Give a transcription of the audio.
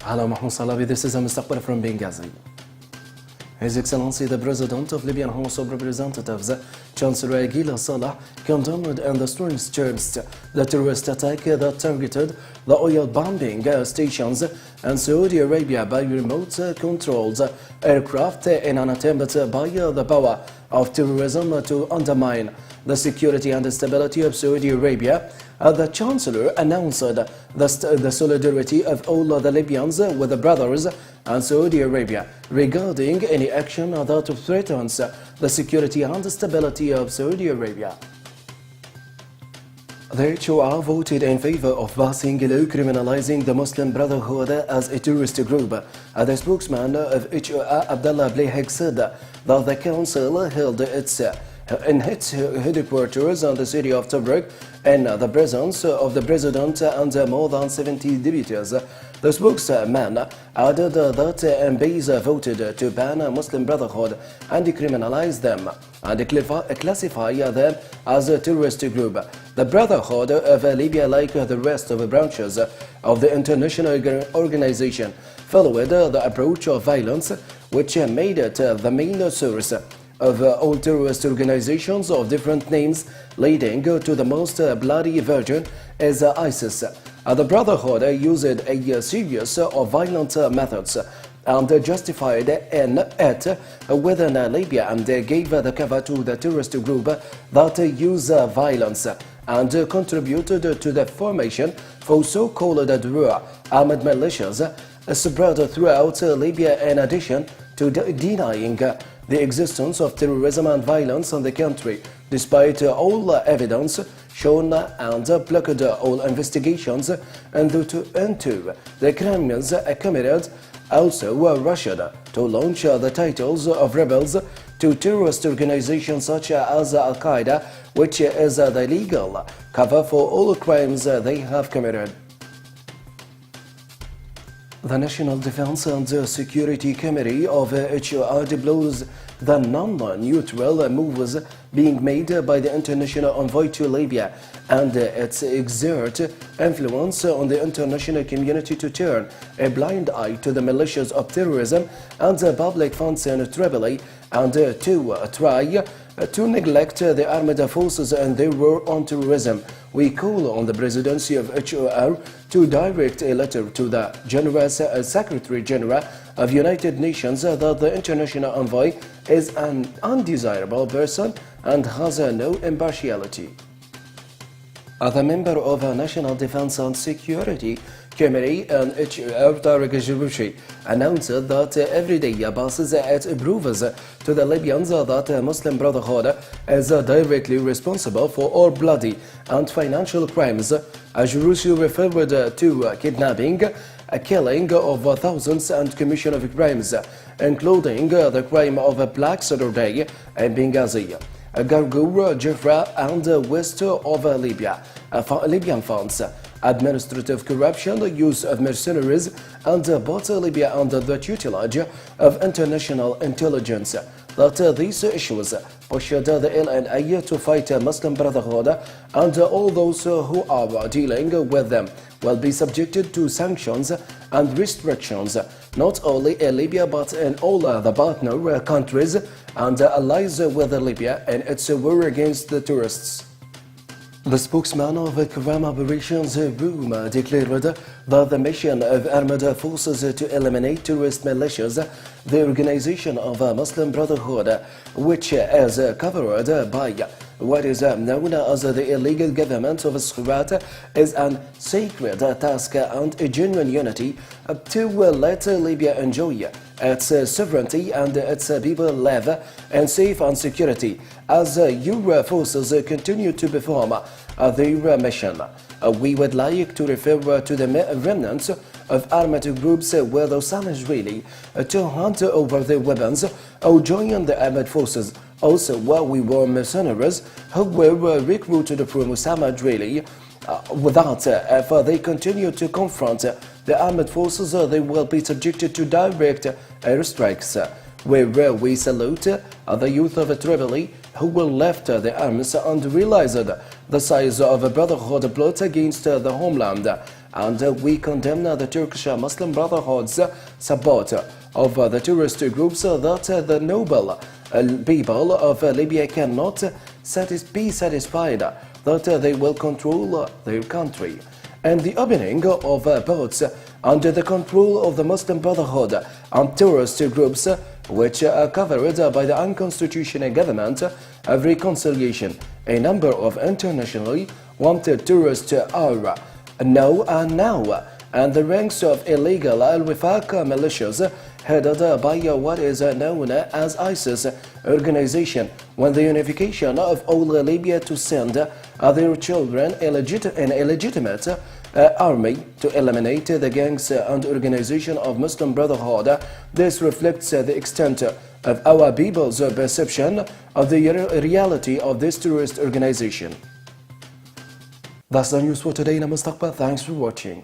Hello, Mahmoud Salabi. This is a Mustaqbal from Benghazi. His Excellency the President of Libyan House of Representatives, Chancellor Gila Salah, condemned in the strongest terms the terrorist attack that targeted the oil bombing stations in Saudi Arabia by remote-controlled aircraft in an attempt by the power of terrorism to undermine the security and stability of Saudi Arabia. The Chancellor announced the solidarity of all the Libyans with the brothers and Saudi Arabia regarding any action that threatens the security and stability of Saudi Arabia. The HOR voted in favor of passing a law criminalizing the Muslim Brotherhood as a terrorist group. The spokesman of HOR, Abdullah Blehek, said that the council held its headquarters in the city of Tobruk in the presence of the President and more than 70 deputies. The spokesman added that MPs voted to ban Muslim Brotherhood and decriminalize them and classify them as a terrorist group. The Brotherhood of Libya, like the rest of the branches of the international organization, followed the approach of violence, which made it the main source of all terrorist organizations of different names, leading to the most bloody version is ISIS. The Brotherhood used a series of violent methods and justified in it within Libya and gave the cover to the terrorist group that use violence and contributed to the formation for so-called armed militias spread throughout Libya, in addition to denying the existence of terrorism and violence in the country, despite all evidence shown and blocked all investigations into the crimes committed. Also rushed to launch the titles of rebels to terrorist organizations such as Al-Qaeda, which is the legal cover for all crimes they have committed. The National Defense and Security Committee of HOR deploys the non-neutral moves being made by the international envoy to Libya and its exert influence on the international community to turn a blind eye to the militias of terrorism and public funds in Tripoli and to try to neglect the armed forces and their war on terrorism. We call on the presidency of HOR to direct a letter to the General Secretary General of United Nations that the international envoy is an undesirable person and has no impartiality. As a member of a National Defense and Security Committee and HOR, Tariq Jibushi announced that every day passes it proves to the Libyans that Muslim Brotherhood is directly responsible for all bloody and financial crimes. Jibushi referred to kidnapping, killing of thousands and commission of crimes, including the crime of Black Saturday in Benghazi, Gargour, Jafra and west of Libya, Libyan funds, administrative corruption, the use of mercenaries, and brought Libya under the tutelage of international intelligence. That these issues pushed the LNA to fight Muslim Brotherhood, and all those who are dealing with them will be subjected to sanctions and restrictions, not only in Libya but in all the partner countries and allies with Libya in its war against the terrorists. The spokesman of Crime Operations Room declared that the mission of armed forces to eliminate terrorist militias, the organization of Muslim Brotherhood, which is covered by what is known as the illegal government of Surat, is a sacred task and a genuine unity to let Libya enjoy its sovereignty and its people live in safe and security as your forces continue to perform their mission. We would like to refer to the remnants of armed groups whether some Israeli to hand over their weapons or join the armed forces. Also, while we were mercenaries who were recruited from Osama Israeli, without if they continue to confront the armed forces, they will be subjected to direct airstrikes. Where we salute the youth of Tripoli who will lift the arms and realize the size of a brotherhood plot against the homeland and we condemn the Turkish Muslim Brotherhood's support of the terrorist groups that the noble people of Libya cannot be satisfied that they will control their country. And the opening of boats under the control of the Muslim Brotherhood and terrorist groups which are covered by the unconstitutional government of reconciliation. A number of internationally wanted terrorists are now and the ranks of illegal al-Wifaq militias headed by what is known as ISIS organization, when the unification of all Libya to send their children an illegitimate army to eliminate the gangs and organization of Muslim Brotherhood. This reflects the extent of our people's perception of the reality of this terrorist organization. That's the news for today in المستقبل. Thanks for watching.